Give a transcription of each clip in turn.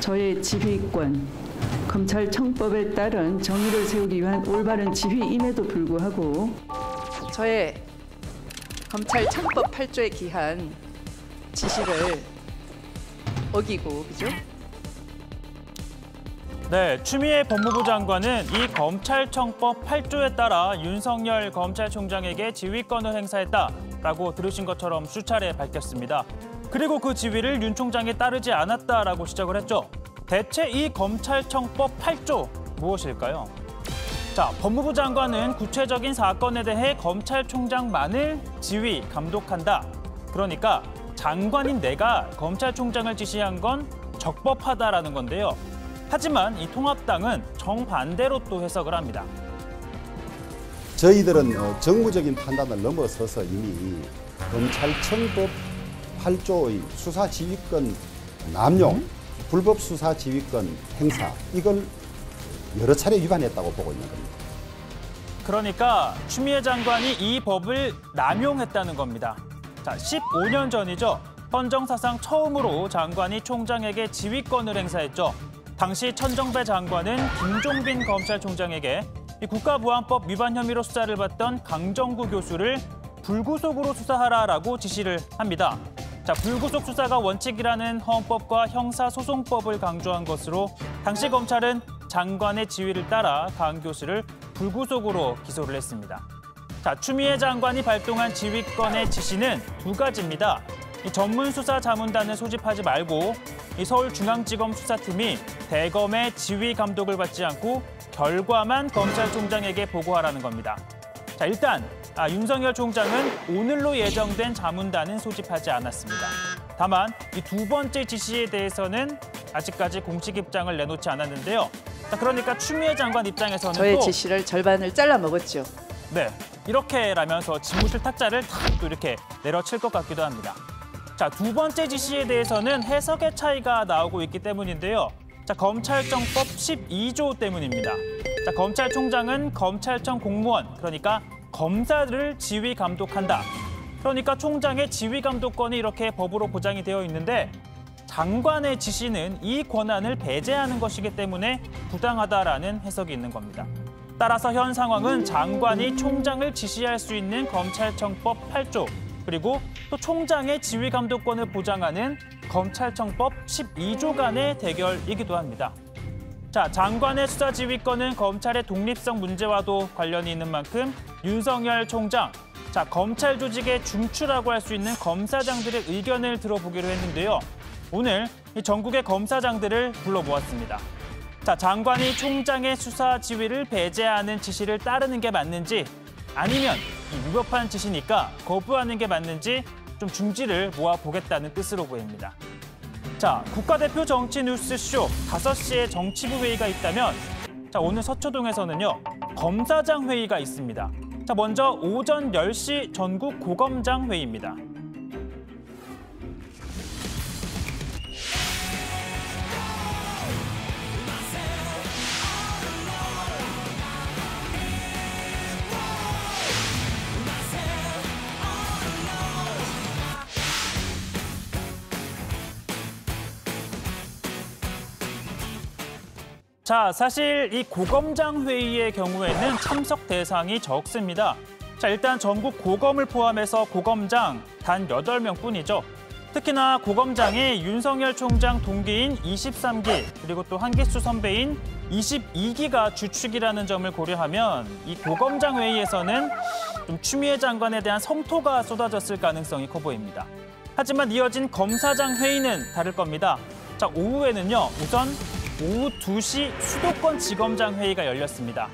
저의 지휘권, 검찰청법에 따른 정의를 세우기 위한 올바른 지휘임에도 불구하고 저의 검찰청법 8조에 기한 지시를 어기고, 그죠? 네, 추미애 법무부 장관은 이 검찰청법 8조에 따라 윤석열 검찰총장에게 지휘권을 행사했다라고 들으신 것처럼 수차례 밝혔습니다. 그리고 그 지휘를 윤 총장에 따르지 않았다라고 지적을 했죠. 대체 이 검찰청법 8조 무엇일까요? 자, 법무부 장관은 구체적인 사건에 대해 검찰총장만을 지휘, 감독한다. 그러니까 장관인 내가 검찰총장을 지시한 건 적법하다라는 건데요. 하지만 이 통합당은 정반대로 또 해석을 합니다. 저희들은 정무적인 판단을 넘어서서 이미 검찰청법 8조의 수사지휘권 남용, 불법 수사지휘권 행사, 이걸 여러 차례 위반했다고 보고 있는 겁니다. 그러니까 추미애 장관이 이 법을 남용했다는 겁니다. 자, 15년 전이죠. 헌정사상 처음으로 장관이 총장에게 지휘권을 행사했죠. 당시 천정배 장관은 김종빈 검찰총장에게 이 국가보안법 위반 혐의로 수사를 받던 강정구 교수를 불구속으로 수사하라라고 지시를 합니다. 자, 불구속 수사가 원칙이라는 헌법과 형사소송법을 강조한 것으로 당시 검찰은 장관의 지휘를 따라 강 교수를 불구속으로 기소를 했습니다. 자, 추미애 장관이 발동한 지휘권의 지시는 두 가지입니다. 이 전문수사자문단을 소집하지 말고 이 서울중앙지검 수사팀이 대검의 지휘 감독을 받지 않고 결과만 검찰총장에게 보고하라는 겁니다. 자, 일단 윤석열 총장은 오늘로 예정된 자문단은 소집하지 않았습니다. 다만 이 두 번째 지시에 대해서는 아직까지 공식 입장을 내놓지 않았는데요. 자, 그러니까 추미애 장관 입장에서는 저의 또 지시를 절반을 잘라 먹었죠. 네, 이렇게라면서 집무실 탁자를 다 또 이렇게 내려칠 것 같기도 합니다. 자, 두 번째 지시에 대해서는 해석의 차이가 나오고 있기 때문인데요. 자, 검찰청법 12조 때문입니다. 자, 검찰총장은 검찰청 공무원, 그러니까 검사를 지휘 감독한다. 그러니까 총장의 지휘 감독권이 이렇게 법으로 보장이 되어 있는데 장관의 지시는 이 권한을 배제하는 것이기 때문에 부당하다라는 해석이 있는 겁니다. 따라서 현 상황은 장관이 총장을 지시할 수 있는 검찰청법 8조, 그리고 또 총장의 지휘 감독권을 보장하는 검찰청법 12조 간의 대결이기도 합니다. 자, 장관의 수사 지휘권은 검찰의 독립성 문제와도 관련이 있는 만큼 윤석열 총장, 자, 검찰 조직의 중추라고 할 수 있는 검사장들의 의견을 들어보기로 했는데요. 오늘 이 전국의 검사장들을 불러 모았습니다. 자, 장관이 총장의 수사 지휘를 배제하는 지시를 따르는 게 맞는지, 아니면 위법한 지시니까 거부하는 게 맞는지 좀 중지를 모아보겠다는 뜻으로 보입니다. 자, 국가대표 정치 뉴스쇼 5시에 정치부 회의가 있다면, 자, 오늘 서초동에서는요, 검사장 회의가 있습니다. 자, 먼저 오전 10시 전국 고검장 회의입니다. 자, 사실 이 고검장 회의의 경우에는 참석 대상이 적습니다. 자, 일단 전국 고검을 포함해서 고검장 단 8명뿐이죠. 특히나 고검장에 윤석열 총장 동기인 23기, 그리고 또 한기수 선배인 22기가 주축이라는 점을 고려하면 이 고검장 회의에서는 좀 추미애 장관에 대한 성토가 쏟아졌을 가능성이 커 보입니다. 하지만 이어진 검사장 회의는 다를 겁니다. 자, 오후에는요, 우선 오후 2시 수도권 지검장 회의가 열렸습니다.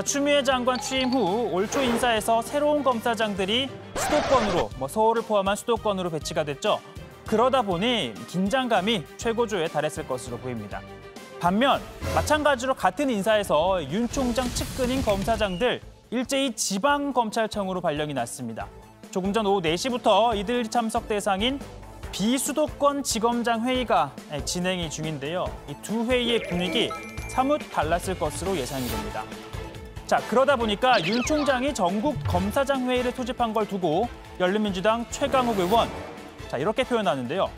추미애 장관 취임 후 올 초 인사에서 새로운 검사장들이 수도권으로, 서울을 포함한 수도권으로 배치가 됐죠. 그러다 보니 긴장감이 최고조에 달했을 것으로 보입니다. 반면 마찬가지로 같은 인사에서 윤 총장 측근인 검사장들 일제히 지방검찰청으로 발령이 났습니다. 조금 전 오후 4시부터 이들 참석 대상인 비수도권 지검장 회의가 진행이 중인데요. 이 두 회의의 분위기 사뭇 달랐을 것으로 예상이 됩니다. 자, 그러다 보니까 윤 총장이 전국 검사장 회의를 소집한 걸 두고 열린민주당 최강욱 의원, 자, 이렇게 표현하는데요.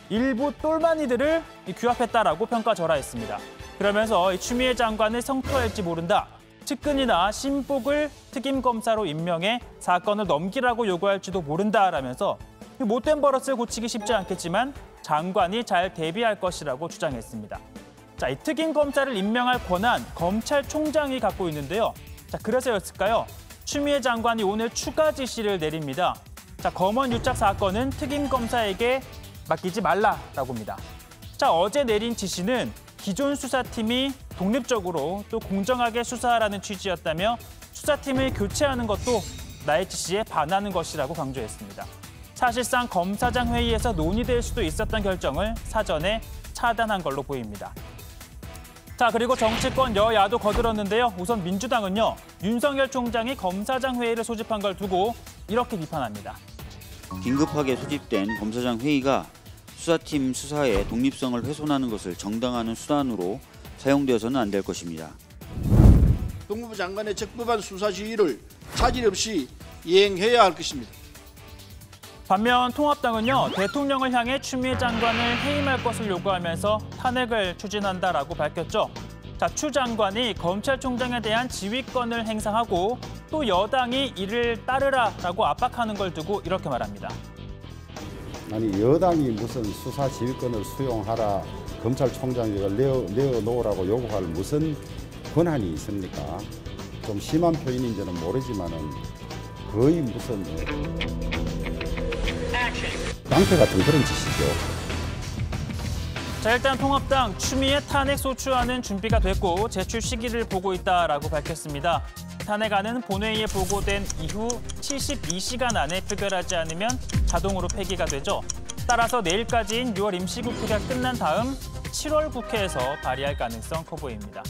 일부 똘마니들을 규합했다라고 평가절하했습니다. 그러면서 추미애 장관을 성토할지 모른다. 측근이나 신복을 특임 검사로 임명해 사건을 넘기라고 요구할지도 모른다라면서 못된 버릇을 고치기 쉽지 않겠지만 장관이 잘 대비할 것이라고 주장했습니다. 자, 이 특임 검사를 임명할 권한 검찰총장이 갖고 있는데요. 자, 그래서였을까요? 추미애 장관이 오늘 추가 지시를 내립니다. 자, 검언 유착 사건은 특임 검사에게 맡기지 말라라고 합니다. 자, 어제 내린 지시는 기존 수사팀이 독립적으로 또 공정하게 수사하라는 취지였다며 수사팀을 교체하는 것도 나의 지시에 반하는 것이라고 강조했습니다. 사실상 검사장 회의에서 논의될 수도 있었던 결정을 사전에 차단한 걸로 보입니다. 자, 그리고 정치권 여야도 거들었는데요. 우선 민주당은요. 윤석열 총장이 검사장 회의를 소집한 걸 두고 이렇게 비판합니다. 긴급하게 소집된 검사장 회의가 수사팀 수사의 독립성을 훼손하는 것을 정당화하는 수단으로 사용되어서는 안 될 것입니다. 법무부 장관의 적법한 수사 지휘를 차질 없이 이행해야 할 것입니다. 반면 통합당은요. 대통령을 향해 추미애 장관을 해임할 것을 요구하면서 탄핵을 추진한다라고 밝혔죠. 자, 추 장관이 검찰총장에 대한 지휘권을 행사하고 또 여당이 이를 따르라라고 압박하는 걸 두고 이렇게 말합니다. 아니 여당이 무슨 수사 지휘권을 수용하라, 검찰총장 이걸 내어놓으라고 요구할 무슨 권한이 있습니까? 좀 심한 표현인지는 모르지만은 거의 무슨 깡패 같은 그런 짓이죠. 자, 일단 통합당 추미애 탄핵 소추안은 준비가 됐고 제출 시기를 보고 있다라고 밝혔습니다. 탄핵안은 본회의에 보고된 이후 72시간 안에 표결하지 않으면 자동으로 폐기가 되죠. 따라서 내일까지인 6월 임시국회가 끝난 다음 7월 국회에서 발의할 가능성 커 보입니다.